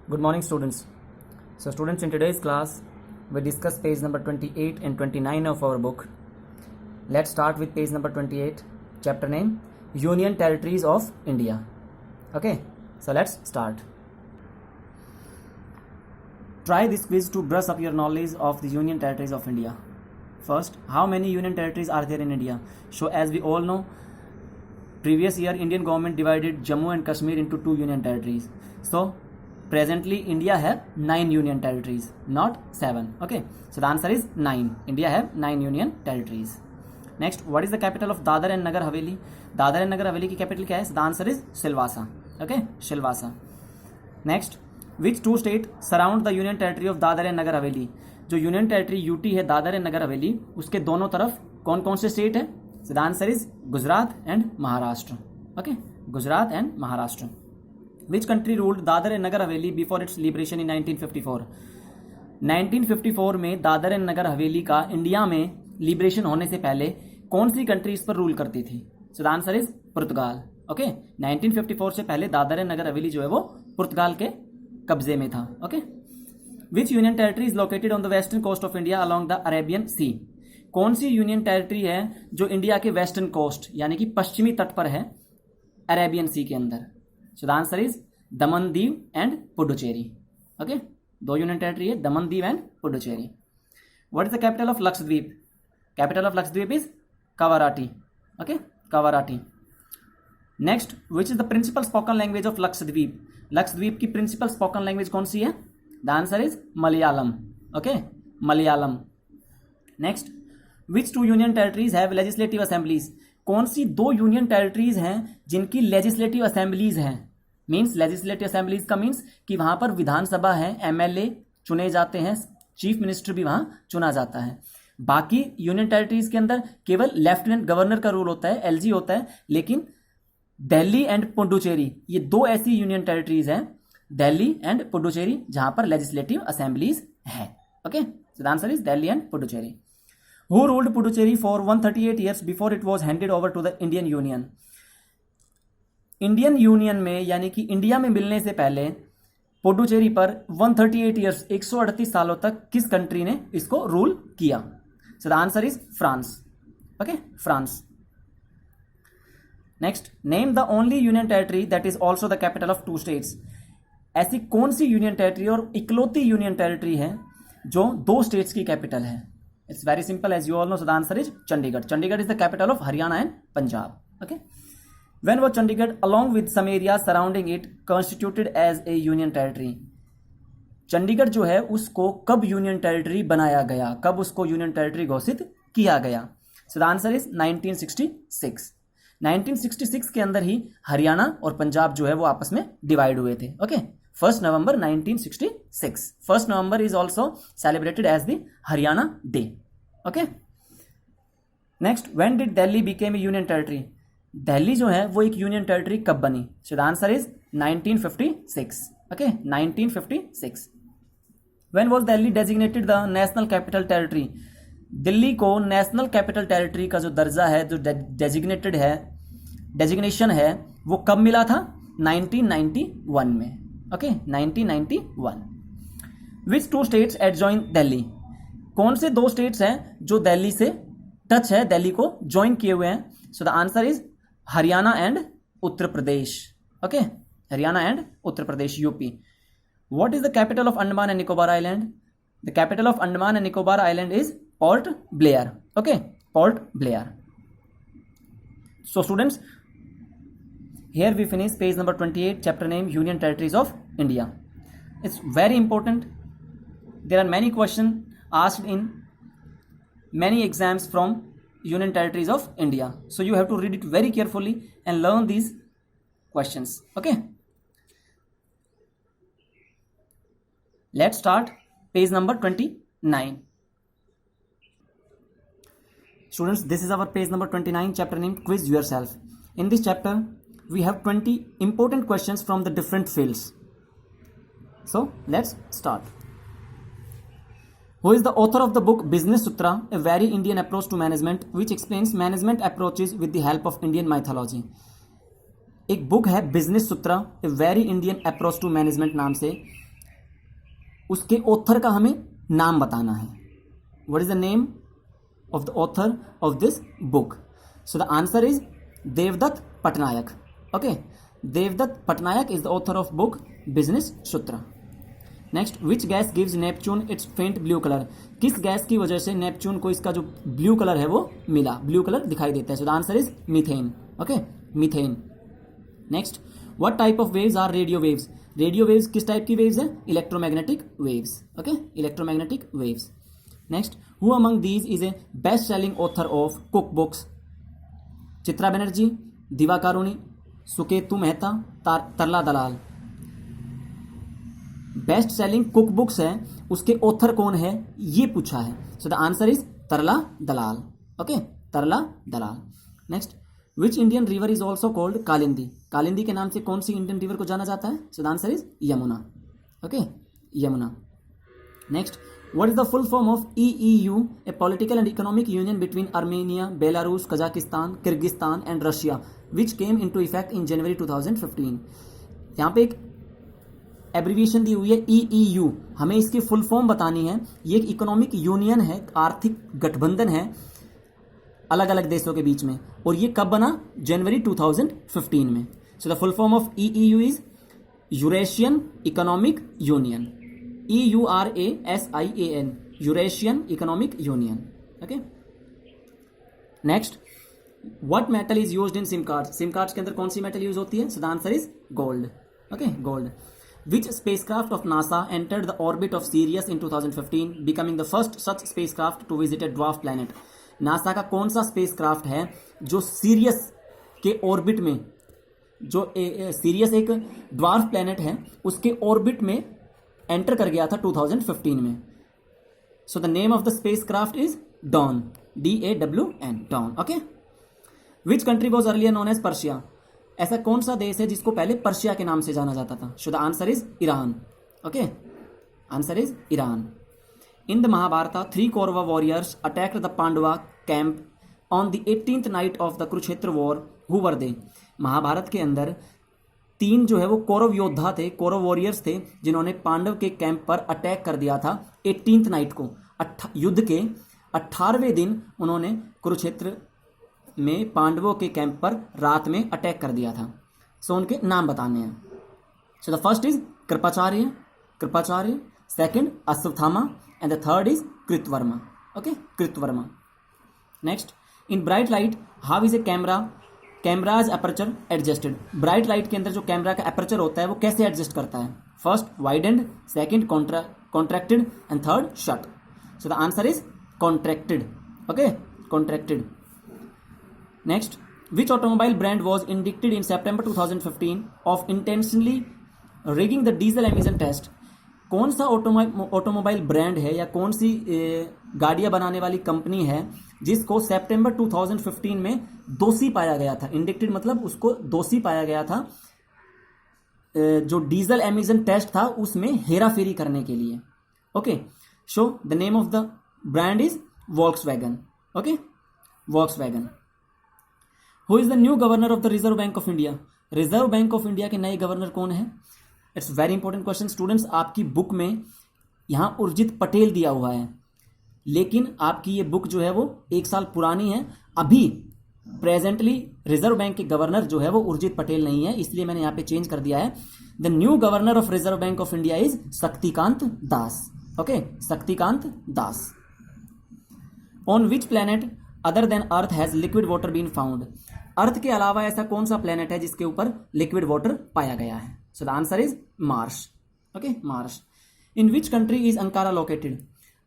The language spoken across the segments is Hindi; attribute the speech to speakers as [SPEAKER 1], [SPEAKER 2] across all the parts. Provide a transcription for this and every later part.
[SPEAKER 1] Good morning, students. So, students, in today's class, we discuss page number 28 and 29 of our book. Let's start with page number 28, chapter name Union Territories of India. Okay, so let's start. Try this quiz to brush up your knowledge of the Union Territories of India. First, how many Union Territories are there in India? So, as we all know, previous year Indian government divided Jammu and Kashmir into two Union Territories. So, presently India have 9 Union Territories, not 7. Okay, so the answer is 9. India have 9 Union Territories. Next, what is the capital of Dadar and Nagar Haveli? Dadar and Nagar Haveli की capital क्या है? The answer is Silvassa. Okay, Silvassa. Next, which two state surround the Union Territory of Dadar and Nagar Haveli? जो यूनियन टेरिटरी यूटी है दादर एंड नगर हवेली, उसके दोनों तरफ कौन कौन से स्टेट है? So the answer is Gujarat and Maharashtra. Okay, Gujarat and Maharashtra. Which country ruled Dadra and Nagar Haveli before its liberation in 1954? 1954 में दादर एंड नगर हवेली का इंडिया में लिबरेशन होने से पहले कौन सी कंट्री इस पर रूल करती थी? सो the answer is Portugal. Okay, 1954 से पहले दादर एंड नगर हवेली जो है वो पुर्तगाल के कब्जे में था. Okay, which union territory is located on the western coast of India along the Arabian sea? कौन सी यूनियन टेरिटरी है जो इंडिया के वेस्टर्न कोस्ट यानी कि पश्चिमी तट पर है अरेबियन सी के अंदर? सो the answer is Daman Diu and Puducherry. Okay, दो यूनियन टेरिटरी है, Daman Diu and Puducherry. What is the capital of Lakshadweep? Capital of Lakshadweep is Kavaratti. Okay, Kavaratti. Next, which is the principal spoken language of Lakshadweep? Lakshadweep की प्रिंसिपल स्पोकन लैंग्वेज कौन सी है? The answer is Malayalam. Okay, Malayalam. Next, which two union territories have legislative assemblies? कौन सी दो यूनियन टेरिटरीज हैं जिनकी लेजिस्लेटिव असेंबलीज हैं? मीन्स लेजिस्लेटिव असेंबलीज का मीन्स कि वहां पर विधानसभा है, एमएलए चुने जाते हैं, चीफ मिनिस्टर भी वहां चुना जाता है. बाकी यूनियन टेरिटरीज के अंदर केवल लेफ्टिनेंट गवर्नर का रूल होता है, एलजी होता है. लेकिन दिल्ली एंड पुडुचेरी ये दो ऐसी यूनियन टेरिटरीज हैं, दिल्ली एंड पुडुचेरी, जहां पर लेजिस्लेटिव असेंबलीज है. Okay, so the answer is Delhi and Puducherry. Who ruled Puducherry for 138 years before it was handed over to the Indian Union? Indian union में यानी कि इंडिया में मिलने से पहले पुडुचेरी पर 138 ईयर्स 138 सालों तक किस कंट्री ने इसको रूल किया? So the answer is France. Okay, France. Next, name the only union territory that is also the capital of two states. ऐसी कौन सी यूनियन टेरिटरी और इकलौती यूनियन टेरिटरी है जो दो स्टेट्स की कैपिटल है? It's very simple, as you all know. So the answer is Chandigarh. Chandigarh is the capital of Haryana and Punjab. Okay. When was Chandigarh, along with some areas surrounding it, constituted as a union territory? Chandigarh जो है उसको कब यूनियन टेरिटरी बनाया गया, कब उसको यूनियन टेरिटरी घोषित किया गया? सो द आंसर इज 1966. 1966 के अंदर ही हरियाणा और पंजाब जो है वो आपस में डिवाइड हुए थे. Okay, 1 November 1966. 1 November is also celebrated as the Haryana day. Okay, next, when did Delhi became a union territory? Delhi जो है वो एक यूनियन टेरिटरी कब बनी? So the answer is 1956. Okay, 1956. When was Delhi designated the national capital territory? Delhi को नेशनल कैपिटल टेरिटरी का जो दर्जा है, जो डेजिग्नेटेड है, डेजिग्नेशन है, वो कब मिला था? 1991 में. Okay, 1991. Which two states adjoin Delhi? कौन से दो स्टेट्स हैं जो दिल्ली से टच है, दिल्ली को ज्वाइन किए हुए हैं? सो the answer is Haryana and Uttar Pradesh. Okay, Haryana and Uttar Pradesh, UP. What is the capital of Andaman and Nicobar island? The capital of Andaman and Nicobar island is port Blair. Okay, port Blair. So students, here we finish page number 28, chapter name Union Territories of India. It's very important. There are many questions asked in many exams from Union Territories of India. So you have to read it very carefully and learn these questions. Okay. Let's start page number 29. Students, this is our page number 29, chapter name Quiz Yourself. In this chapter, we have 20 important questions from the different fields. So let's start. Who is the author of the book Business Sutra, a very Indian approach to management, which explains management approaches with the help of Indian mythology? एक बुक है business Sutra, a very Indian approach to management नाम से. उसके ऑथर का हमें नाम बताना है. What is the name of the author of this book? So the answer is Devdutt Pattanaik. Okay, Devdutt Pattanaik is the author of book business Sutra. Next, which gas gives Neptune its faint blue colour? किस गैस की वजह से नेपच्यून को इसका जो ब्लू कलर है वो मिला, ब्लू कलर दिखाई देता है? So the answer is methane. Okay, methane. Next, what type of waves are radio waves? Radio waves किस टाइप की वेव्स है? Electromagnetic waves. Okay, electromagnetic waves. Next, who among these is a best selling author of cook books? Chitra Banerjee, Divakaruni, Suketu Mehta, Tarla Dalal. Best selling cook books है, उसके ऑथर कौन है ये पूछा है. So the answer is Tarla Dalal. Okay, Tarla Dalal. Next, which Indian river is also called Kalindi? Kalindi के नाम से कौन सी इंडियन रिवर को जाना जाता है? So the answer is Yamuna. Okay, Yamuna. Next, what is the full form of EEU, a political and economic union between Armenia, Belarus, Kazakhstan, Kyrgyzstan and Russia, which came into effect in January 2015. यहाँ पे एक एब्रीविएशन दी हुई है EEU, हमें इसकी फुल फॉर्म बतानी है. ये एक इकोनॉमिक यूनियन है, आर्थिक गठबंधन है अलग अलग देशों के बीच में, और ये कब बना? जनवरी 2015 में. So the full form of EEU is Eurasian economic union. EURASIAN, Eurasian economic union. Okay. Next, what metal is used in SIM card? SIM cards के अंदर कौन सी मेटल यूज होती है? So the answer is gold. Okay, gold. Which spacecraft of NASA entered the orbit of Ceres in 2015, becoming the first such spacecraft to visit a dwarf planet? NASA का कौन सा स्पेसक्राफ्ट है जो सीरियस के ऑर्बिट में, जो सीरियस एक ड्वार्फ प्लैनेट है उसके ऑर्बिट में एंटर कर गया था 2015 में? So the name of the spacecraft is Dawn. DAWN, Dawn. Okay. Which country was earlier known as Persia? ऐसा कौन सा देश है जिसको पहले पर्शिया के नाम से जाना जाता था? So the answer is Iran. Okay, answer is Iran. In the Mahabharata 3 Kaurava warriors attacked the Pandava camp on the 18th night of the Kurukshetra war. Who were they? Mahabharata के अंदर 3 जो है वो कौरव योद्धा थे, कौरव वॉरियर्स थे, जिन्होंने पांडव के कैंप पर अटैक कर दिया था 18th नाइट को. युद्ध के 18वें दिन उन्होंने कुरुक्षेत्र में पांडवों के कैंप पर रात में अटैक कर दिया था. सो उनके नाम बताने हैं. So the first is Kripacharya, second Ashwatthama and the third is Kritavarma. Okay, Kritavarma. Next, in bright light how is a cameras aperture adjusted? Bright light के अंदर जो कैमरा का अपर्चर होता है वो कैसे एडजस्ट करता है? First widened, second contracted and third shut. So the answer is contracted. Okay, contracted. Next, which automobile brand was indicted in September 2015 of intentionally rigging the diesel emission test? कौन सा ऑटोमोबाइल ब्रांड है या कौन सी गाड़ियां बनाने वाली कंपनी है जिसको सितंबर 2015 में दोषी पाया गया था? इंडिक्टेड मतलब उसको दोषी पाया गया था जो डीजल एमिशन टेस्ट था उसमें हेराफेरी करने के लिए. Okay, so the name of the brand is Volkswagen. Okay, Volkswagen. Who is the new governor of the reserve Bank of India? Reserve Bank of India के नए गवर्नर कौन है? It's very important question students. आपकी बुक में यहां उर्जित पटेल दिया हुआ है, लेकिन आपकी ये बुक जो है वो 1 साल पुरानी है. अभी प्रेजेंटली रिजर्व बैंक के गवर्नर जो है वो उर्जित पटेल नहीं है, इसलिए मैंने यहाँ पे चेंज कर दिया है. The new governor of Reserve Bank of India is Shaktikanta Das. Okay, Shaktikanta Das. On which planet other than Earth has liquid water been found? Earth के अलावा ऐसा कौन सा प्लैनेट है जिसके ऊपर लिक्विड वाटर पाया गया है? So the answer is Mars. Okay, Mars. In which country is Ankara located?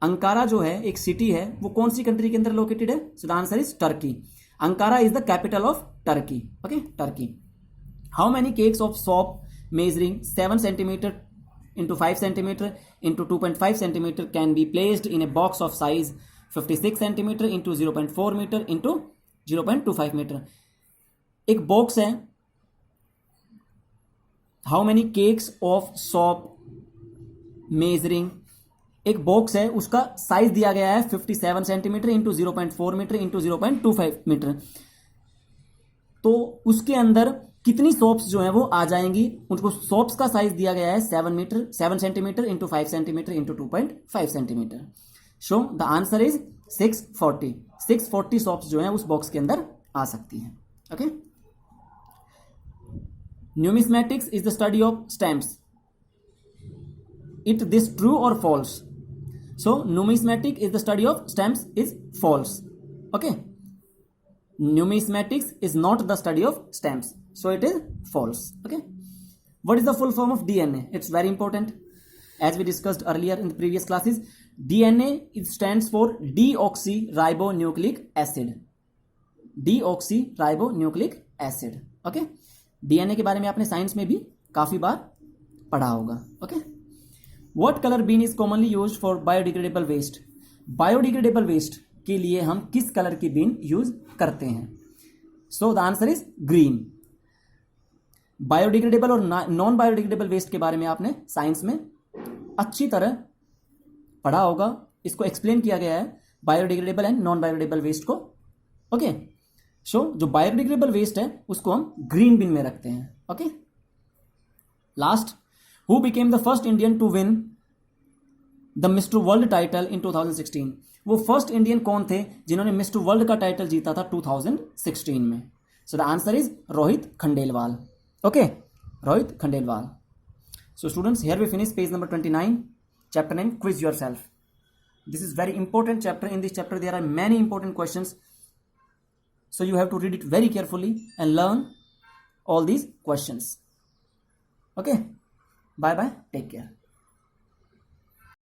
[SPEAKER 1] Ankara जो है एक सिटी है, वो कौन सी कंट्री के अंदर लोकेटेड है? So the answer is Turkey. Ankara is the capital of Turkey. Okay, Turkey. How many cakes of soap measuring 7 cm into 5 cm into 2.5 cm can be placed in a box of size 56 cm into 0.4 meter into 0.25 meter? एक बॉक्स है. How many cakes of soap measuring, एक बॉक्स है उसका साइज दिया गया है 57 centimetre into 0.4 metre into 0.25 metre. तो उसके अंदर कितनी सोप्स जो हैं वो आ जाएंगी, उनको सोप्स का साइज दिया गया है 7 centimetre into 5 centimetre into 2.5 centimetre. So the answer is 640 soaps जो हैं उस बॉक्स के अंदर आ सकती हैं। Okay, numismatics is the study of stamps, it this true और false? So numismatic is the study of stamps is false. Okay, numismatics is not the study of stamps, so it is false. Okay, what is the full form of DNA? It's very important, as we discussed earlier in the previous classes. DNA, it stands for deoxyribonucleic acid. deoxyribonucleic acid. Okay, DNA के बारे में आपने साइंस में भी काफी बार पढ़ा होगा। Okay, what color bean is commonly used for biodegradable waste? biodegradable waste के लिए हम किस कलर की बीन यूज करते हैं? सो the answer is green. Biodegradable और नॉन बायोडिग्रेडेबल वेस्ट के बारे में आपने साइंस में अच्छी तरह पढ़ा होगा, इसको एक्सप्लेन किया गया है biodegradable and non biodegradable waste को। ओके, सो जो बायोडिग्रेडेबल वेस्ट है उसको हम ग्रीन बिन में रखते हैं। Okay, last, who became the first Indian to win the mister world title in 2016? वो फर्स्ट इंडियन कौन थे जिन्होंने मिस्टर वर्ल्ड का टाइटल जीता था 2016 में? So the answer is Rohit Khandelwal. Okay, Rohit Khandelwal. So students, here we finish page number 29, chapter 9, quiz yourself. This is very important chapter. In this chapter there are many important questions, so you have to read it very carefully and learn all these questions. Okay, bye bye, take care.